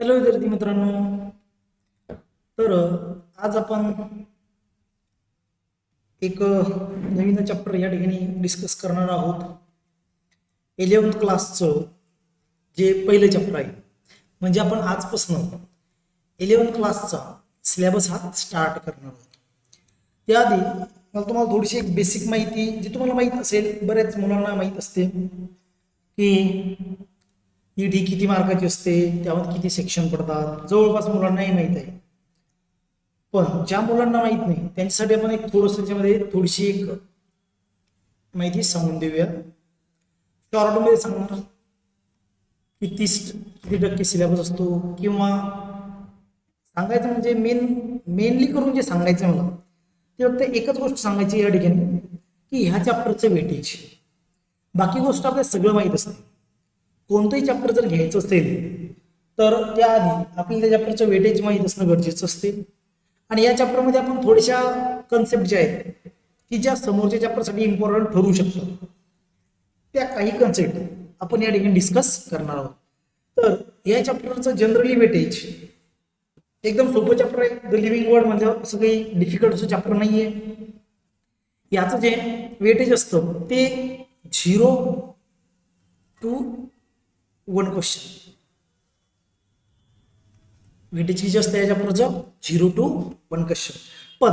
Hello विद्यार्थी मित्रांनो. तर आज आपण एक नवीन चॅप्टर या ठिकाणी डिस्कस करणार आहोत. 11th क्लासचं जे पहिलं चॅप्टर आहे, म्हणजे आपण आजपासून 11th क्लासचा सिलेबस हा स्टार्ट करणार आहोत. त्याआधी मला तुम्हाला थोडीशी एक बेसिक माहिती, जी तुम्हाला माहीत असेल, बऱ्याच मुलांना माहीत असते की ईडी किती मार्काची असते, त्यामध्ये किती सेक्शन पडतात. जवळपास मुलांनाही माहीत आहे, पण ज्या मुलांना माहीत नाही त्यांच्यासाठी आपण एक थोडंसं त्याच्यामध्ये थोडीशी एक माहिती सांगून देऊया. शॉर्टमध्ये सांगणार की किती टक्के सिलेबस असतो, किंवा सांगायचं म्हणजे मेनली करून जे सांगायचं मला ते फक्त एकच गोष्ट सांगायची या ठिकाणी की ह्या चॅप्टरचं वेटेज. बाकी गोष्ट आपल्याला सगळं माहीत असते. कोणतंही चॅप्टर जर घ्यायचं असेल तर त्याआधी आपल्याला त्या चॅप्टरचं वेटेज माहीत असणं गरजेचं असते. आणि या चॅप्टरमध्ये आपण थोड्याशा कन्सेप्ट ज्या आहेत की ज्या समोरच्या चॅप्टरसाठी इम्पॉर्टंट ठरू शकतात, त्या काही कन्सेप्ट आपण या ठिकाणी डिस्कस करणार आहोत. तर या चॅप्टरचं जनरली वेटेज एकदम सोपं चॅप्टर आहे. द लिव्हिंग वर्ल्ड म्हणजे असं काही डिफिकल्ट असं चॅप्टर नाही आहे. याचं जे वेटेज असतं ते 0 to 1 क्वेश्चन. वेटेज किती असतं या चॅप्टरचं? 0 to 1 क्वेश्चन. पण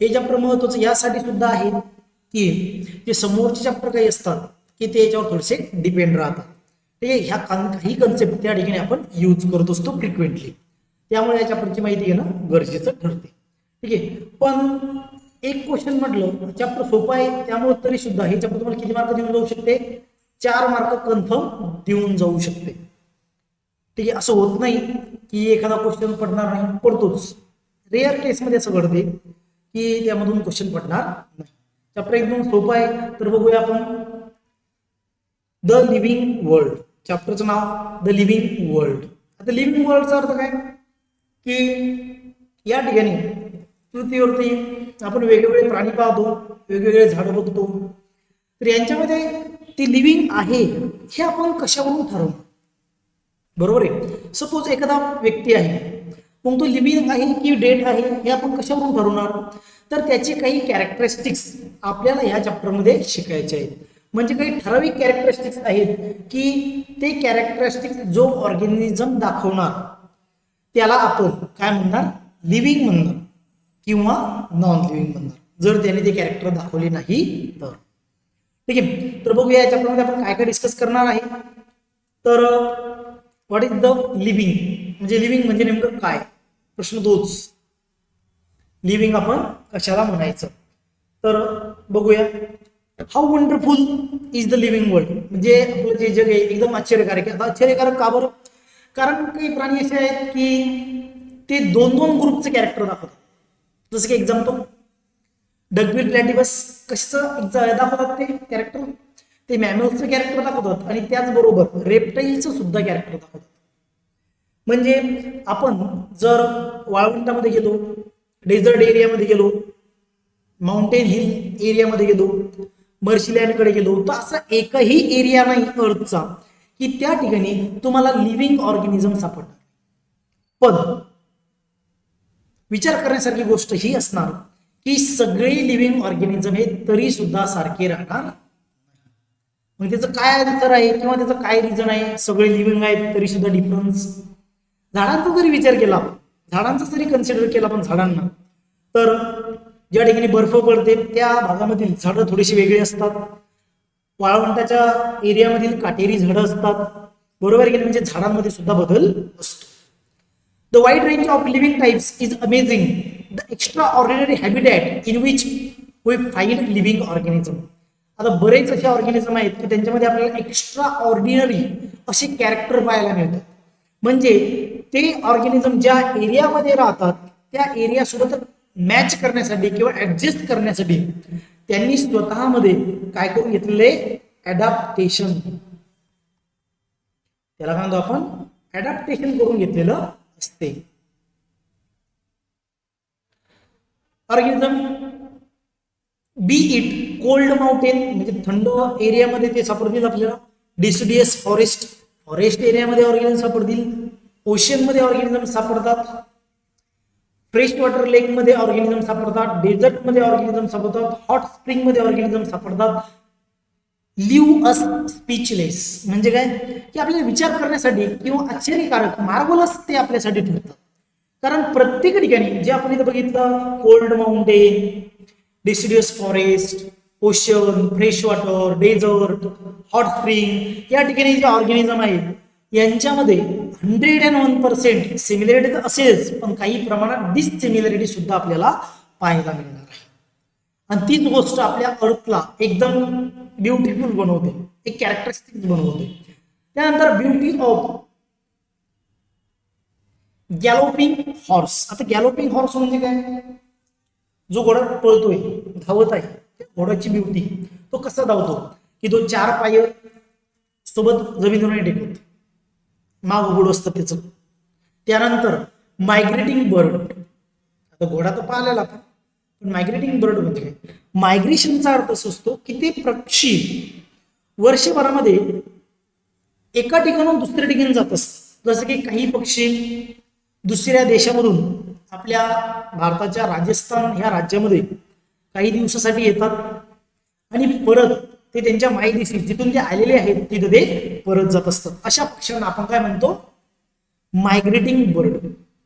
हे चॅप्टर महत्वाचं यासाठी सुद्धा आहे की ते समोरचे चॅप्टर काही असतात की ते याच्यावर थोडेसे डिपेंड राहतात. ठीक आहे, ह्या काही कन्सेप्ट त्या ठिकाणी आपण यूज करत असतो फ्रिक्वेंटली, त्यामुळे या चॅप्टरची माहिती घेणं गरजेचं ठरते. ठीक आहे, पण एक क्वेश्चन म्हटलं चॅप्टर सोपं आहे, त्यामुळे तरी सुद्धा हे चॅप्टर तुम्हाला किती मार्क देऊन जाऊ शकते? 4 मार्क कन्फर्म देऊन जाऊ शकते. ठीक आहे, असं होत नाही की एखादा क्वेश्चन पडणार नाही, पडतोच. रेअर केसमध्ये असं घडते की त्यामधून क्वेश्चन पडणार नाही. चॅप्टर एकदम सोपं आहे. तर बघूया आपण द लिव्हिंग वर्ल्ड. चॅप्टरचं नाव द लिव्हिंग वर्ल्ड. आता लिव्हिंग वर्ल्डचा अर्थ काय की या ठिकाणी पृथ्वीवरती आपण वेगवेगळे प्राणी पाहतो, वेगवेगळे झाडं बघतो. तर यांच्यामध्ये ती लिव्हिंग आहे हे आपण कशावरून ठरवणार? बरोबर आहे. सपोज एखादा व्यक्ती आहे, मग तो लिव्हिंग आहे की डेड आहे हे आपण कशावरून ठरवणार? तर त्याचे काही कॅरेक्टरिस्टिक्स आपल्याला ह्या चॅप्टरमध्ये शिकायचे आहेत. म्हणजे काही ठराविक कॅरेक्टरिस्टिक्स आहेत की ते कॅरेक्टरिस्टिक्स जो ऑर्गॅनिझम दाखवणार त्याला आपण काय म्हणणार? लिव्हिंग म्हणणार किंवा नॉन लिव्हिंग म्हणणार, जर त्याने ते कॅरेक्टर दाखवले नाही तर. ठीक आहे, तर बघूया या चॅप्टरमध्ये आपण काय काय डिस्कस करणार आहे. तर व्हॉट इज द लिव्हिंग, म्हणजे लिव्हिंग म्हणजे नेमकं काय? प्रश्न तोच, लिव्हिंग आपण कशाला म्हणायचं? तर बघूया. How wonderful is the living world. म्हणजे आपलं जे जग आहे एकदम आश्चर्यकारक आहे. आता आश्चर्यकारक का बरं? कारण काही प्राणी असे आहेत की ते 2-2 ग्रुपचे कॅरेक्टर दाखवतात. जसं की एक्झाम्पल डगविल प्लॅटिबस कशाचं दाखवतात ते कॅरेक्टर? ते मॅमल्सचं कॅरेक्टर दाखवतात आणि त्याचबरोबर रेप्टाईलचं सुद्धा कॅरेक्टर दाखवतात. म्हणजे आपण जर वाळवंटामध्ये गेलो, डेझर्ट एरियामध्ये गेलो, माउंटेन हिल एरियामध्ये गेलो, मर्शिलँडकडे गेलो, तर असा एकही एरिया नाही अर्थचा की त्या ठिकाणी तुम्हाला लिव्हिंग ऑर्गॅनिझम सापडणार. पण विचार करण्यासारखी गोष्ट ही असणार की सगळे लिव्हिंग ऑर्गॅनिझम हे तरी सुद्धा सारखे राहणार. मग त्याचं काय आन्सर आहे किंवा त्याचं काय रिझन आहे? सगळे लिव्हिंग आहेत तरी सुद्धा डिफरन्स. झाडांचा जरी विचार केला, झाडांचा जरी कन्सिडर केला पण झाडांना, तर ज्या ठिकाणी बर्फ पडते त्या भागामधील झाडं थोडीशी वेगळी असतात. वाळवंटाच्या एरियामधील काटेरी झाडं असतात. बरोबर आहे की? म्हणजे झाडांमध्ये सुद्धा बदल असतो. The wide range of living types is amazing. The extraordinary habitat in which we find living organism. आता बरेच असे ऑर्गॅनिझम आहेत की त्यांच्यामध्ये आपल्याला एक्स्ट्रा ऑर्डिनरी असे कॅरेक्टर पाहायला मिळतात. म्हणजे ते ऑर्गॅनिझम ज्या एरियामध्ये राहतात त्या एरिया सोबत मॅच करण्यासाठी किंवा ऍडजस्ट करण्यासाठी त्यांनी स्वतःमध्ये काय करून घेतलेले? ऍडॅप्टेशन. त्याला काय म्हणतो आपण? ऍडॅप्टेशन करून घेतलेलं असते. Organism B it cold mountain म्हणजे थंड एरियामध्ये ते सापडतील आपल्याला. डिसिडियस फॉरेस्ट एरियामध्ये ऑर्गॅनिझम सापडतील. ओशन मध्ये ऑर्गॅनिझम सापडतात, फ्रेश वॉटर लेक मध्ये ऑर्गॅनिझम सापडतात, डेझर्ट मध्ये ऑर्गॅनिझम सापडतात, हॉट स्प्रिंग मध्ये ऑर्गॅनिझम सापडतात. लिव्ह अस स्पीचलेस म्हणजे काय की आपल्याला विचार करण्यासाठी किंवा आश्चर्यकारक मार्वलस ते आपल्यासाठी ठरतात. कारण प्रत्येक ठिकाणी जे आपण इथं बघितलं cold mountain, deciduous forest, ocean, fresh water, desert, hot spring या ठिकाणी जे ऑर्गॅनिझम आहेत यांच्यामध्ये 101% सिमिलॅरिटी तर असेलच पण काही प्रमाणात डिससिमिलॅरिटी सुद्धा आपल्याला पाहायला मिळणार आहे. आणि तीच गोष्ट आपल्या अर्थला एकदम ब्युटिफुल बनवते, एक कॅरेक्टरिस्टिक बनवते. त्यानंतर ब्युटी ऑफ गॅलोपिंग हॉर्स. आता गॅलोपिंग हॉर्स म्हणजे काय, जो घोडा पळतोय धावत आहे घोड्याची ब्युटी. तो कसा धावतो की तो 4 पाय सोबत जमिनीवर टेकवतो, माग घोडं असतं त्याचं. त्यानंतर मायग्रेटिंग बर्ड. आता घोडा तर पाहिलेला आपण, पण मायग्रेटिंग बर्ड म्हणजे काय, मायग्रेशनचा अर्थ असा असतो की ते पक्षी वर्षभरामध्ये एका ठिकाणून दुसऱ्या ठिकाणी जात असतात. जसं की काही पक्षी दुसऱ्या देशामधून आपल्या भारताच्या राजस्थान ह्या राज्यामध्ये काही दिवसासाठी येतात आणि परत ते त्यांच्या मायदेशी जिथून ते आलेले आहेत तिथे ते परत जात असतात. अशा पक्ष्यांना आपण काय म्हणतो, मायग्रेटिंग बर्ड.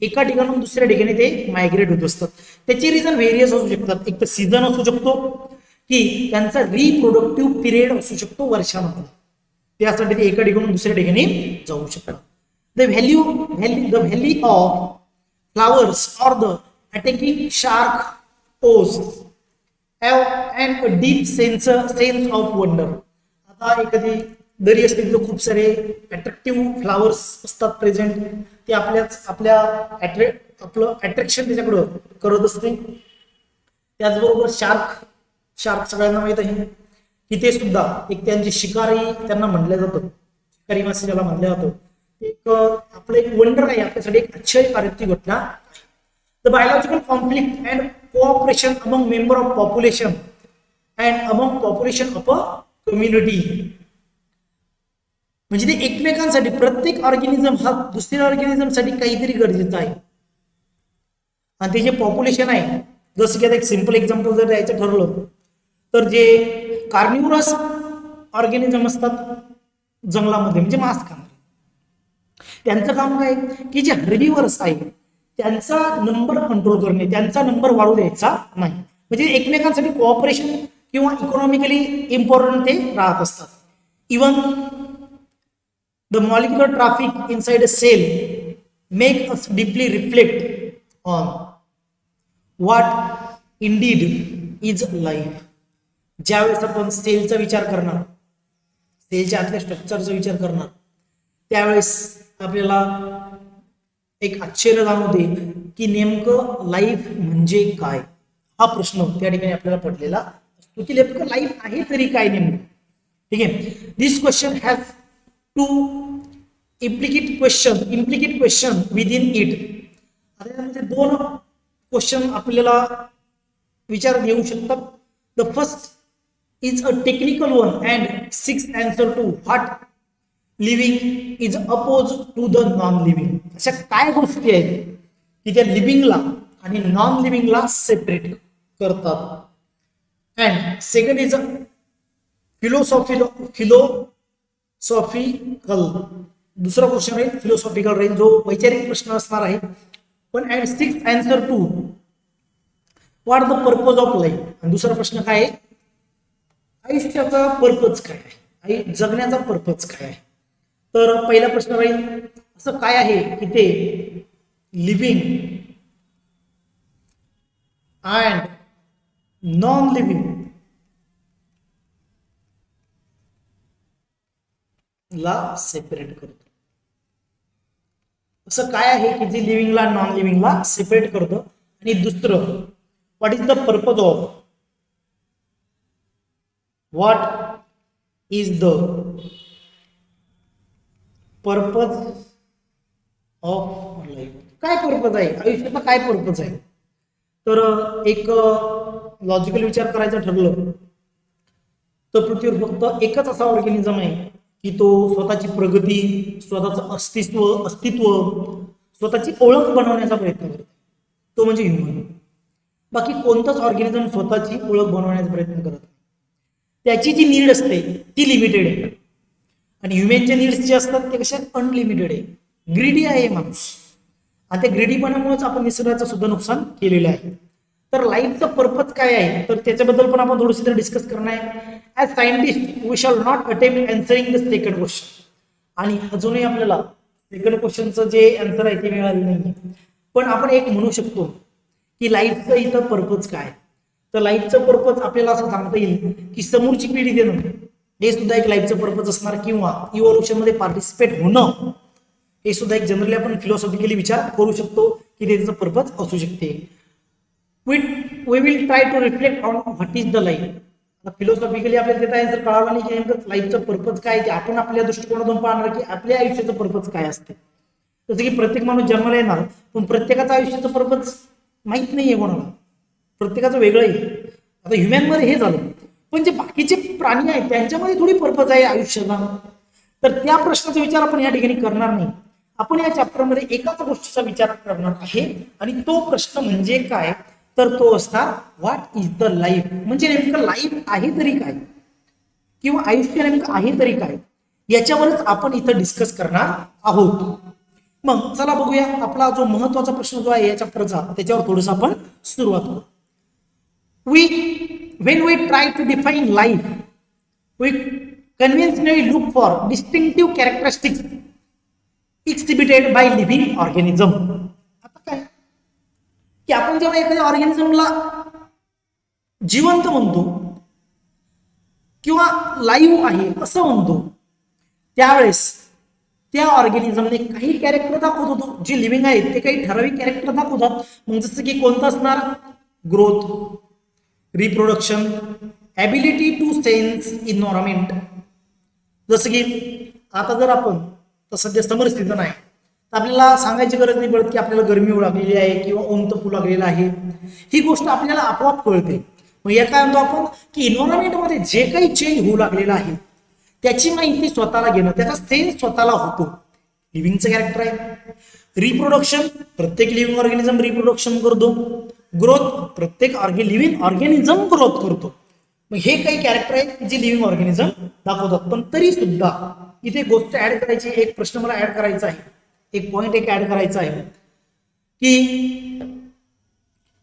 एका ठिकाणून दुसऱ्या ठिकाणी ते मायग्रेट होत असतात. त्याचे रिझन व्हेरियस असू शकतात. एक तर सीझन असू शकतो की त्यांचा रिप्रोडक्टिव्ह पिरियड असू शकतो वर्षामध्ये, त्यासाठी ते एका ठिकाणून दुसऱ्या ठिकाणी जाऊ शकतात. द व्हॅली ऑफ फ्लावर्स और द अटॅकिंग शार्क ओस and a deep sense of wonder. आता एखादी दरी असते तिथे खूप सारे अट्रॅक्टिव्ह फ्लावर्स असतात प्रेझेंट, ते आपल्या आपलं अट्रॅक्शन त्याच्याकडं करत असते. त्याचबरोबर शार्क सगळ्यांना माहित आहे की ते सुद्धा एक त्यांची शिकारी त्यांना म्हणलं जातं, शिकारी मासे ज्याला म्हणलं जातं. एक आपलं एक वंडर आहे आपल्यासाठी, एक आश्चर्यकारक घटना. The biological conflict and cooperation among member of population and among population of a community. म्हणजे ते एकमेकांसाठी प्रत्येक ऑर्गॅनिझम हा दुसऱ्या ऑर्गॅनिझमसाठी काहीतरी गरजेचं आहे. आणि ते जे पॉप्युलेशन आहे, जसं की आता एक सिंपल एक्झाम्पल जर द्यायचं ठरलं तर जे कार्निवरस ऑर्गॅनिझम असतात जंगलामध्ये म्हणजे मांस खाणारे, त्यांचं काम काय की जे हर्बिवर्स आहे त्यांचा नंबर कंट्रोल करणे, त्यांचा नंबर वाढू द्यायचा नाही. म्हणजे एकमेकांसाठी कोऑपरेशन किंवा इकॉनॉमिकली इम्पॉर्टंट ते राहत असतात. Even the molecular traffic inside a cell make us deeply reflect on what indeed is life. ज्यावेळेस आपण सेलचा विचार करणार, सेलच्या आतल्या स्ट्रक्चरचा विचार करणार, त्यावेळेस आपल्याला एक आश्चर्य जाणवते की नेमकं लाईफ म्हणजे काय. हा प्रश्न त्या ठिकाणी आपल्याला पडलेला असतो की नेमकं लाईफ आहे तरी काय नेमकं. ठीक आहे, this question has to implicate question within it. आता यामध्ये 2 क्वेश्चन आपल्याला विचारात येऊ शकतात. The first is a technical one and 6 answer to what living is opposed to the non living. अशा काय गोष्टी आहेत की त्या लिव्हिंगला आणि नॉन लिव्हिंगला सेपरेट करतात. And second is a philosophical. दुसरा क्वेश्चन आहे फिलॉसॉफिकल राहील, जो वैचारिक प्रश्न असणार आहे. पण and 6 answer to what the purpose of life. आणि दुसरा प्रश्न काय आहे, आयुष्याचा पर्पज काय आहे, जगण्याचा पर्पज काय आहे. तर पहिला प्रश्न राहील असं काय आहे की ते लिव्हिंग अँड नॉन लिव्हिंग ला सेपरेट करतो. असं काय आहे की जे लिव्हिंगला नॉन लिव्हिंगला सेपरेट करतं. आणि दुसरं what is the purpose of, what is the purpose of life. काय पर्पज आहे आयुष्याचा, काय पर्पज आहे. तर एक लॉजिकल विचार करायचा ठरलं तर पृथ्वीवर फक्त एकच असा ऑर्गॅनिझम आहे की तो स्वतःची प्रगती, स्वतःचं अस्तित्व स्वतःची ओळख बनवण्याचा प्रयत्न करतो, तो म्हणजे ह्युमन. बाकी कोणतंच ऑर्गॅनिझम स्वतःची ओळख बनवण्याचा प्रयत्न करत नाही. त्याची जी नीड असते ती लिमिटेड आहे, आणि ह्युमनच्या नीड्स जे असतात ते कशा अनलिमिटेड आहे. ग्रीडी आहे माणूस, आणि त्या ग्रीडीपणामुळेच आपण निसर्गाचं सुद्धा नुकसान केलेलं आहे. तर लाईफचं पर्पज काय आहे, तर त्याच्याबद्दल पण आपण थोडंसं तर डिस्कस करणार आहे. As scientist we shall not attempt answering the second question. आणि अजूनही आपल्याला सेकंड क्वेश्चनचं जे आन्सर आहे ते मिळालं नाही, पण आपण एक म्हणू शकतो की लाईफचं इथं पर्पज काय. तर लाईफचं पर्पज आपल्याला असं सांगता येईल की समोरची पिढी देणं हे सुद्धा एक लाईफचं पर्पज असणार, किंवा इव्होल्युशन मध्ये पार्टिसिपेट होणं हे सुद्धा एक जनरली आपण फिलॉसॉफिकली विचार करू शकतो की त्याचं पर्पज असू शकते. We will try to reflect on what is the life. Philosophically आपल्याला त्याचा आन्सर कळाला नाही की नेमकं लाईफचं पर्पज काय, ते आपण आपल्या दृष्टिकोनातून पाहणार की आपल्या आयुष्याचं पर्पज काय असते. जसं की प्रत्येक माणूस जन्माला येणार, पण प्रत्येकाचं आयुष्याचं पर्पज माहित नाहीये कोणाला, प्रत्येकाचं वेगळं आहे. आता ह्युमनमध्ये हे झालं, पण जे बाकीचे प्राणी आहेत त्यांच्यामध्ये थोडी पर्पज आहे आयुष्याला. तर त्या प्रश्नाचा विचार आपण या ठिकाणी करणार नाही. आपण या चॅप्टरमध्ये एकाच गोष्टीचा विचार करणार आहे, आणि तो प्रश्न म्हणजे काय, तर तो असणार व्हॉट इज द लाईफ. म्हणजे नेमकं लाईफ आहे तरी काय, किंवा आयुष्य नेमकं आहे तरी काय, याच्यावरच आपण इथं डिस्कस करणार आहोत. मग चला बघूया आपला जो महत्वाचा प्रश्न जो आहे या चॅप्टरचा, त्याच्यावर थोडंसं आपण सुरुवात करू. When we try to define life, we conventionally look for distinctive characteristics exhibited by living organism. आता काय की आपण जेव्हा एखाद्या ऑर्गॅनिझमला जिवंत म्हणतो किंवा लाईव्ह आहे असं म्हणतो, त्यावेळेस त्या ऑर्गॅनिझमने काही कॅरेक्टर दाखवत होतो. जे लिव्हिंग आहेत ते काही ठराविक कॅरेक्टर दाखवतात. मग जसं की कोणतं असणार, growth, reproduction, ability to sense environment. जसं की आता जर आपण तर सध्या समर सीझन आहे, तर आपल्याला सांगायची गरज नाही पडत की आपल्याला गरमी होऊ लागलेली आहे किंवा ऊन तपू लागलेलं आहे. ही गोष्ट आपल्याला आपोआप कळते. मग या काय म्हणतो आपण की इन्व्हायरमेंटमध्ये जे काही चेंज होऊ लागलेलं आहे त्याची माहिती स्वतःला घेणं, त्याचा सेन्स स्वतःला होतो, लिव्हिंगचं कॅरेक्टर आहे. रिप्रोडक्शन, प्रत्येक लिव्हिंग ऑर्गॅनिझम रिप्रोडक्शन करतो. ग्रोथ, प्रत्येक लिव्हिंग ऑर्गॅनिझम ग्रोथ करतो. मग हे काही कॅरेक्टर आहेत जे लिव्हिंग ऑर्गॅनिझम दाखवतात. पण तरी सुद्धा इथे गोष्ट ऍड करायची, एक प्रश्न मला ऍड करायचा आहे, एक पॉइंट ऍड करायचा आहे की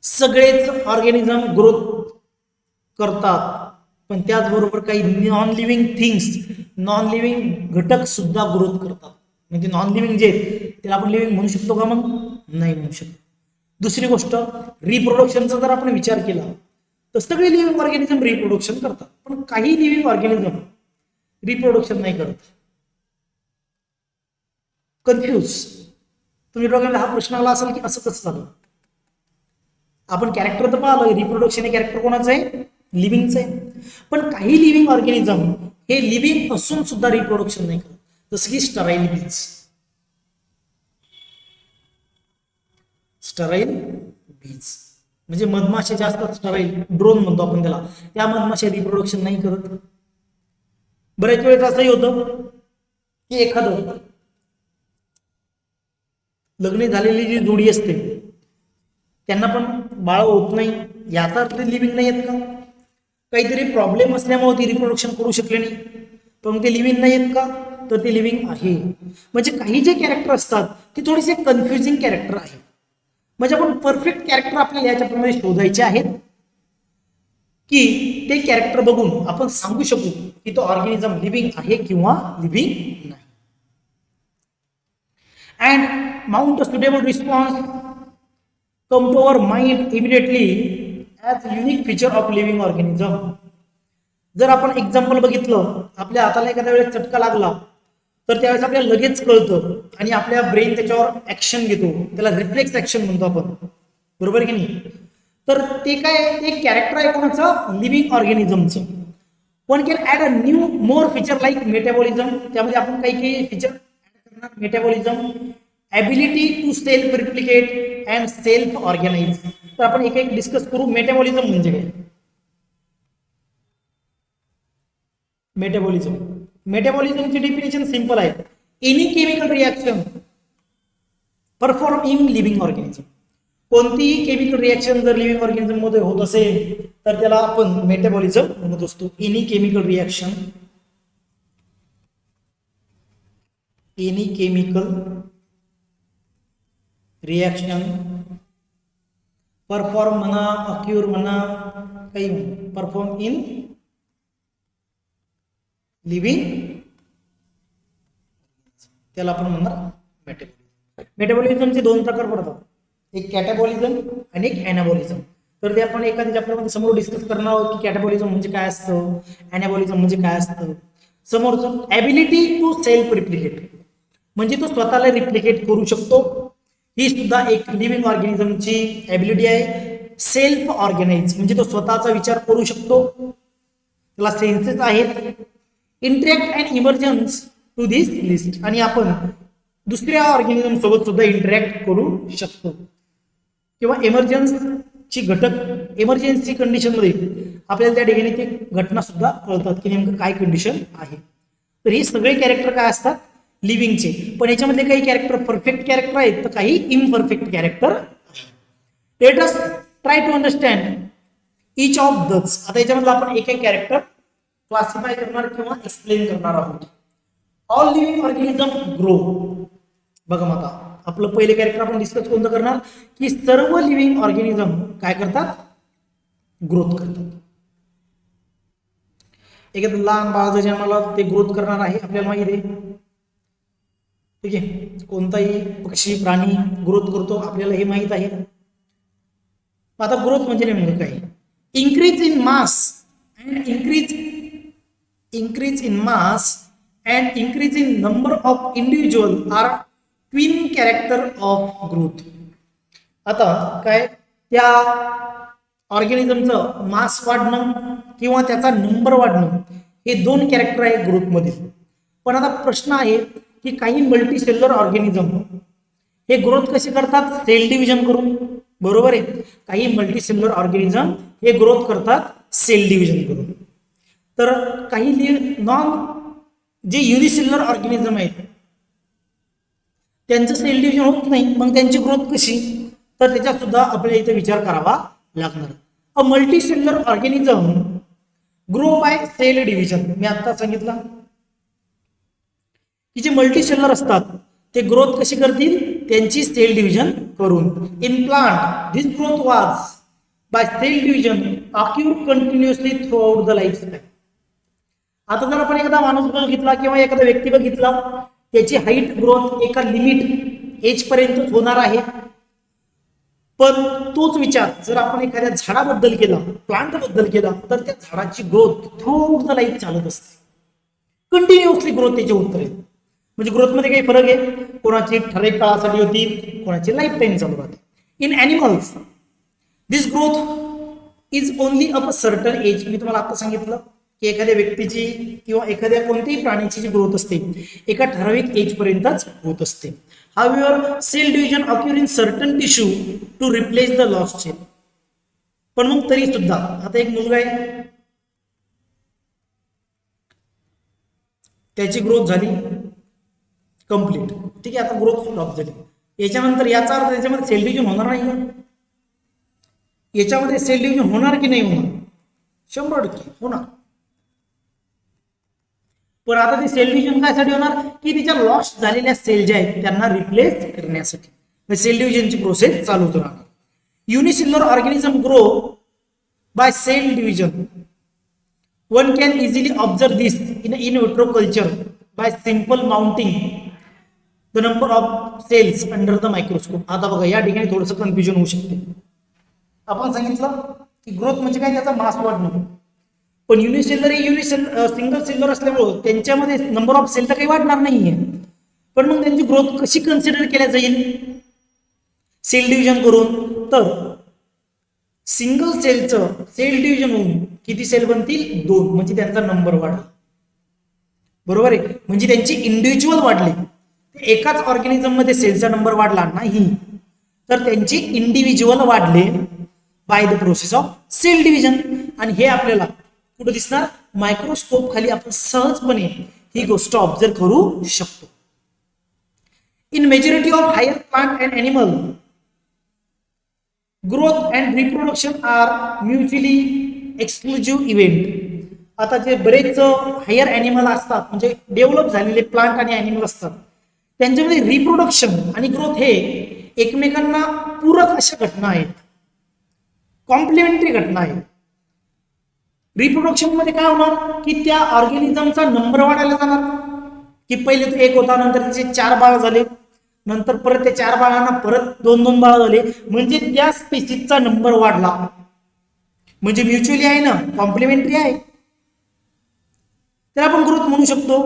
सगळेच ऑर्गॅनिझम ग्रोथ करतात, पण त्याचबरोबर काही non living things, non living घटक सुद्धा ग्रोथ करतात. म्हणजे नॉन लिव्हिंग जे त्याला आपण लिव्हिंग म्हणू शकतो का, मग नाही म्हणू शकतो. दुसरी गोष्ट, रिप्रोडक्शनचा जर आपण विचार केला तर सगळे लिव्हिंग ऑर्गॅनिझम रिप्रोडक्शन करतात, पण काही लिव्हिंग ऑर्गॅनिझम रिप्रोडक्शन नाही करत. कन्फ्यूज तुम्ही डोक्याला हा प्रश्न आला असेल की असं कसं झालं. आपण कॅरेक्टर तर पाहिलं, रिप्रोडक्शन हे कॅरेक्टर कोणाचं आहे, लिव्हिंगचं आहे. पण काही लिव्हिंग ऑर्गॅनिझम हे लिव्हिंग असून सुद्धा रिप्रोडक्शन नाही करत. जसं की स्टराईल बीज. स्टराईल बीज म्हणजे मधमाशा जे असतात, स्टराईल, ड्रोन म्हणतो आपण त्याला, त्या मधमाशा रिप्रोडक्शन नाही करत. बऱ्याच वेळेस असंही होतं की एखादं लग्न झालेली जी जोडी असते त्यांना पण बाळ होत नाही, याचा अर्थ लिव्हिंग नाही आहेत का. काहीतरी प्रॉब्लेम असल्यामुळे ती रिप्रोडक्शन करू शकले नाही, पण ते लिव्हिंग नाही आहेत का, तर ते लिव्हिंग आहे. म्हणजे काही जे कॅरेक्टर असतात ते थोडेसे कन्फ्युजिंग कॅरेक्टर आहे. म्हणजे आपण परफेक्ट कॅरेक्टर आपल्याला या चॅप्टरमध्ये शोधायचे आहेत की ते कॅरेक्टर बघून आपण सांगू शकू की तो ऑर्गॅनिझम लिव्हिंग आहे किंवा लिव्हिंग नाही. And mount a suitable response come to our mind immediately as unique feature of living organism. जर आपण एक्झाम्पल बघितलं, आपल्या हाताला एखाद्या वेळेस चटका लागला तर त्यावेळेस आपल्याला लगेच कळतं आणि आपल्या ब्रेन त्याच्यावर ऍक्शन घेतो, त्याला रिफ्लेक्स ऍक्शन म्हणतो आपण, बरोबर की नाही. तर ते काय, ते कॅरेक्टर आहे कोणाचं, लिव्हिंग ऑर्गॅनिझमचं. One can add a new more feature like metabolism. त्यामध्ये आपण काही काही फीचर ऍड करणार. Metabolism, ability to self replicate and self organise. तर आपण एक एक डिस्कस करू. मेटाबॉलिझम म्हणजे काय. मेटाबॉलिझम मेटाबॉलिझमची डेफिनेशन सिंपल आहे. Any chemical reaction perform in living organism. कोणतीही केमिकल रिॲक्शन जर लिव्हिंग ऑर्गॅनिझम मध्ये होत असेल तर त्याला आपण मेटाबॉलिझम म्हणत असतो. Any chemical reaction, any chemical reaction perform म्हणा, अक्युर म्हणा, काही परफॉर्म इन लिव्हिंग, त्याला आपण म्हणणार मेटाबॉलिझम. मेटाबॉलिझमचे दोन प्रकार पडतात, एक कॅटाबॉलिझम आणि एक ॲनाबॉलिझम. तर ते आपण एखाद्या चॅप्टरमध्ये समोर डिस्कस करणार आहोत की कॅटाबॉलिझम म्हणजे काय असतं, ॲनाबॉलिझम म्हणजे काय असतं. समोरचं ॲबिलिटी टू सेल्फ रिप्लिकेट, म्हणजे तो स्वतःला रिप्लिकेट करू शकतो. ही सुद्धा एक लिव्हिंग ऑर्गॅनिझमची ॲबिलिटी आहे. सेल्फ ऑर्गॅनाइज म्हणजे तो स्वतःचा विचार करू शकतो, त्याला सेन्सेस आहेत. Interact and emergence to this list, आणि आपण दुसऱ्या ऑर्गॅनिझम सोबत सुद्धा इंटरॅक्ट करू शकतो. किंवा एमर्जन्सी घटक, एमर्जन्सी कंडिशन मध्ये आपल्याला त्या ठिकाणी ते घटना सुद्धा कळतात की नेमकं काय कंडिशन आहे. तर हे सगळे कॅरेक्टर काय असतात लिव्हिंगचे. पण याच्यामध्ये काही कॅरेक्टर परफेक्ट कॅरेक्टर आहेत तर काही imperfect character. Let us try to understand each of this. आता याच्यामधलं आपण एक एक कॅरेक्टर क्लासिफाय करणार किंवा एक्सप्लेन करणार आहोत. All living organism grow. बघा मग आता आपलं पहिले कॅरेक्टर आपण डिस्कस कोणतं करणार की सर्व लिव्हिंग ऑर्गॅनिझम काय करतात, ग्रोथ करतात. एखादं लहान बाळ जर जन्माला ते ग्रोथ करणार आहे आपल्याला माहिती आहे. ठीक आहे, कोणताही पक्षी प्राणी ग्रोथ करतो आपल्याला हे माहित आहे. आता ग्रोथ म्हणजे नेमकं काय, increase in mass and increase in mass and increase in number of individual are twin character of growth. आता काय त्या ऑर्गॅनिझमचं मास वाढणं किंवा त्याचा नंबर वाढणं हे दोन कॅरेक्टर आहे ग्रोथ मधील. पण आता प्रश्न आहे की काही मल्टीसेल्युलर ऑर्गॅनिझम हे ग्रोथ कसे करतात, सेल डिव्हिजन करून. बरोबर आहे, काही मल्टीसेल्युलर ऑर्गॅनिझम हे ग्रोथ करतात सेल डिव्हिजन करून. तर काही नॉन जे युनिसेल्युलर ऑर्गॅनिझम आहेत त्यांचं सेल डिव्हिजन होत नाही, मग त्यांची ग्रोथ कशी, तर त्याच्यात सुद्धा आपल्याला इथे विचार करावा लागणार. A multicellular organism grow by cell division. मी आता सांगितलं की जे मल्टीसेल्युलर असतात ते ग्रोथ कशी करतील, त्यांची सेल डिव्हिजन करून. In plant this growth was by cell division occur continuously throughout the life span. आता जर आपण एखादा माणूस बघितला किंवा एखादा व्यक्ती बघितला, त्याची हाईट ग्रोथ एका लिमिट एज पर्यंत होणार आहे. पण तोच विचार जर आपण एखाद्या झाडाबद्दल केला, प्लांट बद्दल केला, तर त्या झाडाची growth through out the life चालत असते. कंटिन्युअसली ग्रोथ त्याची होत राहील. म्हणजे ग्रोथ मध्ये काही फरक आहे, कोणाची ठराविक काळासाठी होती, कोणाची लाईफ टाईम चालू राहते. In animals this growth is only up a certain age. मी तुम्हाला आता सांगितलं की एखाद्या व्यक्तीची किंवा एखाद्या कोणत्याही प्राण्याची जी ग्रोथ असते एका ठराविक एज पर्यंतच होत असते. However cell division occur in certain tissue to replace the lost cell. पण मग तरी सुद्धा आता एक मुलगा आहे, त्याची ग्रोथ झाली कंप्लीट, ठीक आहे, आता ग्रोथ स्टॉप झाली. याच्यानंतर याचा अर्थ याच्यामध्ये सेल डिव्हिजन होणार नाही. याच्यामध्ये सेल डिव्हिजन होणार की नाही होणार, 100% होणार. पण आता ते सेल डिव्हिजन कायसाठी होणार की तिच्या लॉस्ट झालेल्या सेल ज्या आहेत त्यांना रिप्लेस करण्यासाठी सेल डिव्हिजनची प्रोसेस चालू राहणार. Unicellular organism grow by cell division. One can easily observe this in vitro culture by simple mounting the number of cells under the microscope. आता बघा या ठिकाणी थोडंसं कन्फ्युजन होऊ शकते. आपण सांगितलं की ग्रोथ म्हणजे काय, त्याचा मास वाढणं. पण युनिसेल्युलर सिंगल सेल्युलर असल्यामुळं त्यांच्यामध्ये नंबर ऑफ सेल तर काही वाढणार नाहीये. पण मग त्यांची ग्रोथ कशी कन्सिडर केल्या जाईल सेल डिव्हिजन करून, तर सिंगल सेलचं सेल डिव्हिजन होऊन किती सेल बनतील, 2, म्हणजे त्यांचा नंबर वाढला. बरोबर आहे, म्हणजे त्यांची इंडिव्हिज्युअल वाढली. एकाच ऑर्गॅनिझम मध्ये सेलचा नंबर वाढला नाही, तर त्यांची इंडिव्हिज्युअल वाढले by the process of cell division. आणि हे आपल्याला कुठे दिसणार, मायक्रोस्कोप खाली आपण सहजपणे ही गोष्ट ऑब्झर्व करू शकतो. In majority of higher plant and animal growth and reproduction are mutually exclusive event. आता जे बरेच हायर ॲनिमल असतात म्हणजे डेव्हलप झालेले प्लांट आणि ॲनिमल असतात त्यांच्यामध्ये रिप्रोडक्शन आणि ग्रोथ हे एकमेकांना पूरक अशा घटना आहेत, कॉम्प्लिमेंटरी घटना आहेत. रिप्रोडक्शन मध्ये काय होणार की त्या ऑर्गॅनिझमचा नंबर वाढायला जाणार की पहिले तो एक होता नंतर त्याचे 4 बाळ झाले नंतर परत त्या 4 बाळांना परत 2-2 बाळ झाले म्हणजे त्या स्पेसीसचा नंबर वाढला म्हणजे म्युच्युअली आहे ना, कॉम्प्लिमेंटरी आहे. तर आपण ग्रोथ म्हणू शकतो.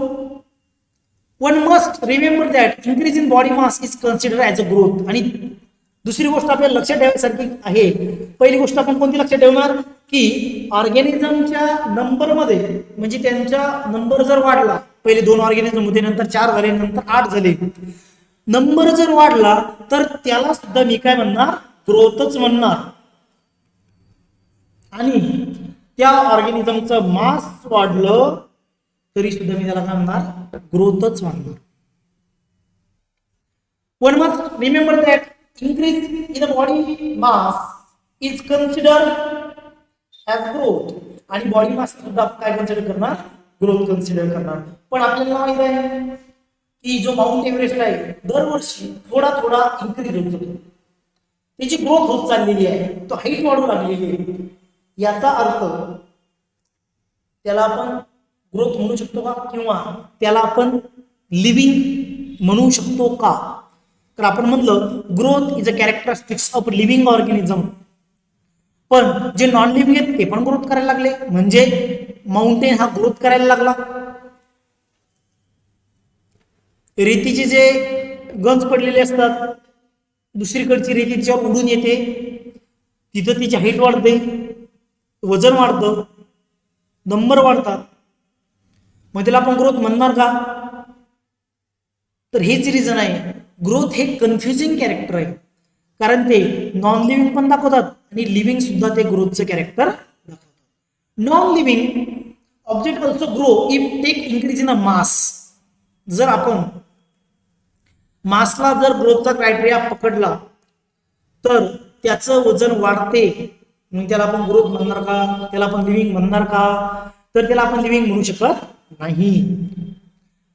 One must remember that increase in body mass is consider as a growth. आणि दुसरी गोष्ट आपल्याला लक्षात ठेवण्यासारखी आहे. पहिली गोष्ट आपण कोणती लक्षात ठेवणार की ऑर्गॅनिझमच्या नंबरमध्ये म्हणजे त्यांचा नंबर जर वाढला, पहिले 2 ऑर्गॅनिझम होते नंतर 4 झाले नंतर 8 झाले, नंबर जर वाढला तर त्याला सुद्धा मी काय म्हणणार, ग्रोथच म्हणणार. आणि त्या ऑर्गॅनिझमचं मास वाढलं तरी सुद्धा मी त्याला काय म्हणणार, ग्रोथच म्हणणार. One must remember that increase in the body mass is considered as growth. आणि बॉडी मास सुद्धा काय कन्सिडर करणार, ग्रोथ कन्सिडर करणार. पण आपल्याला माहित आहे की जो माउंट एव्हरेस्ट आहे दरवर्षी थोडा थोडा इन्क्रीज होत जातो, त्याची ग्रोथ होत चाललेली आहे, तो हाईट वाढू लागलेली आहे. याचा अर्थ त्याला आपण ग्रोथ म्हणू शकतो का किंवा त्याला आपण लिव्हिंग म्हणू शकतो का. तर आपण म्हटलं growth is a characteristics of living organism. पण जे नॉन लिव्हिंग आहेत ते पण ग्रोथ करायला लागले म्हणजे माउंटेन हा ग्रोथ करायला लागला. रेतीचे जे गंज पडलेले असतात दुसरीकडची रेती तिच्यावर उडून येते, तिथं तिची हाईट वाढते, वजन वाढतं, नंबर वाढतात, मग त्याला आपण ग्रोथ म्हणणार का. तर हेच रिझन आहे. ग्रोथ हे कन्फ्युजिंग कॅरेक्टर आहे कारण ते नॉन लिव्हिंग पण दाखवतात आणि लिव्हिंग सुद्धा ते ग्रोथचं कॅरेक्टर दाखवतात. Non living object also grow if take increase in a mass. जर आपण मासला जर ग्रोथचा क्रायटेरिया पकडला तर त्याचं वजन वाढते, मग त्याला आपण ग्रोथ म्हणणार का, त्याला आपण लिव्हिंग म्हणणार का. तर त्याला आपण लिव्हिंग म्हणू शकत नाही.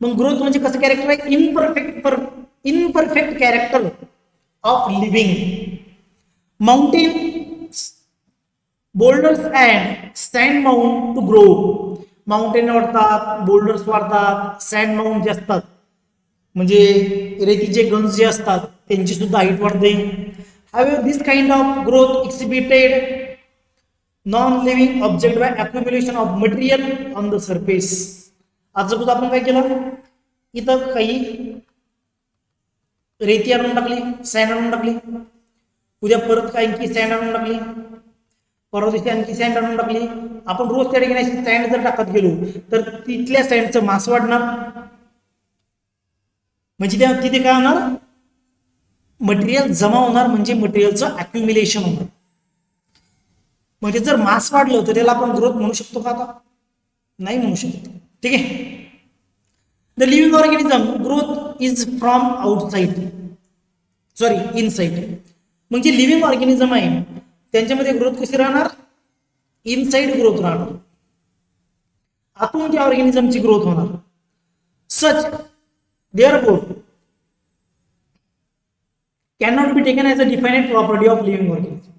मग ग्रोथ म्हणजे कसं कॅरेक्टर आहे, imperfect character of living. Mountains, boulders and sand mount to grow. Mountain वाढतात, बोल्डर्स वाढतात, सँड माउंट जे असतात म्हणजे रेतीचे गंज जे असतात त्यांची सुद्धा हाईट वाढते. However this kind of growth exhibited non living object by accumulation of material on the surface. आज सपोज आपण काय केलं, इथं काही रेती आणून टाकली, सँड आणून टाकली, उद्या परत आणखी सँड आणून टाकली, परवा दिवशी आणखी सँड आणून टाकली. आपण रोज त्या ठिकाणी सँड जर टाकत गेलो तर तिथल्या सँडचं मास वाढणार म्हणजे त्या तिथे काय होणार, मटेरियल जमा होणार म्हणजे मटेरियलचं अक्युम्युलेशन होणार. म्हणजे जर मास वाढलं तर त्याला आपण ग्रोथ म्हणू शकतो का, आता नाही म्हणू शकतो. ठीक आहे. The living organism growth is from outside, sorry inside. म्हणजे लिव्हिंग ऑर्गॅनिझम आहे त्यांच्यामध्ये ग्रोथ कशी राहणार, इनसाइड ग्रोथ राहणार, आतून त्या ऑर्गॅनिझमची ग्रोथ होणार. Such therefore cannot be taken as a defined property of living organism.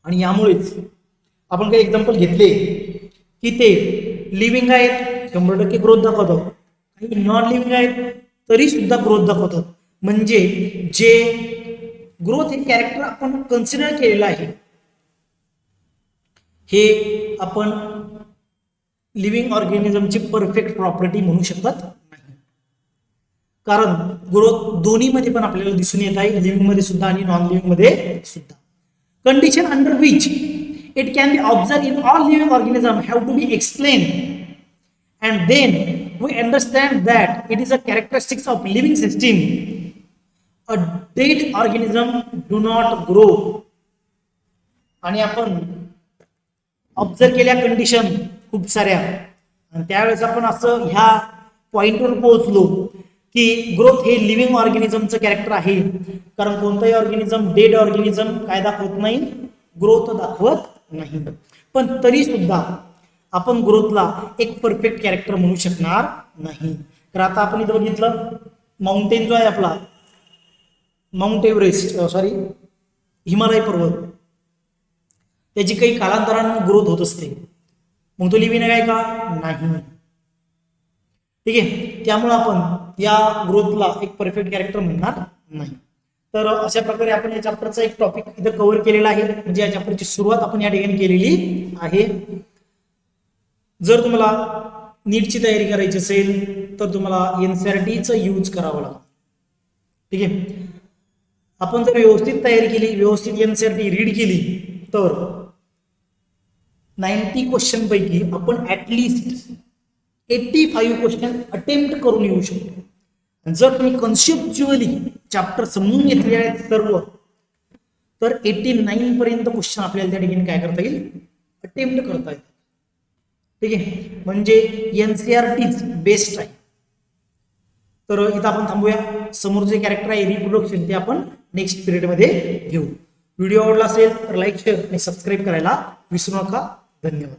आणि यामुळेच आपण काही एक्झाम्पल घेतले की ते लिव्हिंग आहेत 100% ग्रोथ दाखवतात, काही नॉन लिव्हिंग आहेत तरी सुद्धा ग्रोथ दाखवतात. म्हणजे जे ग्रोथ हे कॅरेक्टर आपण कन्सिडर केलेलं आहे हे आपण लिव्हिंग ऑर्गॅनिझमची परफेक्ट प्रॉपर्टी म्हणू शकत नाही. कारण ग्रोथ दोन्हीमध्ये पण आपल्याला दिसून येत आहे, लिव्हिंग मध्ये सुद्धा आणि नॉन लिव्हिंग मध्ये सुद्धा. Condition under which it can be observe in all living organism have to be explain and then we understand that it is a characteristics of living system. A dead organism do not grow. आणि आपण observe केल्या condition खूप साऱ्या आणि त्यावेळेस आपण असं ह्या पॉइंटवर पोहोचलो की ग्रोथ हे लिव्हिंग ऑर्गॅनिझमचं कॅरेक्टर आहे, कारण कोणतंही ऑर्गॅनिझम डेड ऑर्गॅनिझम काय दाखवत नाही, ग्रोथ दाखवत नाही. पण तरी सुद्धा आपण ग्रोथला एक परफेक्ट कॅरेक्टर म्हणू शकणार नाही. तर आता आपण इथं बघितलं माउंटेन जो आहे आपला माउंट एव्हरेस्ट हिमालय पर्वत, त्याची काही कालांतराने ग्रोथ होत असते, मग तो लिव्हिंग आहे का? नाही. ठीक आहे, त्यामुळे आपण या ग्रोथला एक परफेक्ट कॅरेक्टर म्हणणार नाही. तर अशा प्रकारे आपण या चॅप्टरचा एक टॉपिक इथं कव्हर केलेला आहे, म्हणजे या चॅप्टरची सुरुवात आपण या ठिकाणी केलेली आहे. जर तुम्हाला नीटची तयारी करायची असेल तर तुम्हाला एनसीईआरटीचा यूज करावा लागेल. ठीक आहे, आपण जर व्यवस्थित तयारी केली, व्यवस्थित एनसीईआरटी रीड केली तर 90 क्वेश्चन पैकी आपण ऍटलिस्ट 85 क्वेश्चन अटेम्प्ट करून येऊ शकतो. जर तुम्ही कन्सेप्च्युअली चॅप्टर समजून घेतले आहेत सर्व, तर 89 पर्यंत क्वेश्चन आपल्याला त्या ठिकाणी काय करता येईल, अटेम्प्ट करता येईल. ठीक आहे, म्हणजे एनसीईआरटीच बेस्ट आहे. तर इथं आपण थांबूया. समोर जे कॅरेक्टर आहे रिप्रोडक्शन ते आपण नेक्स्ट पिरियडमध्ये घेऊ. व्हिडिओ आवडला असेल तर लाईक, शेअर आणि सबस्क्राईब करायला विसरू नका. धन्यवाद.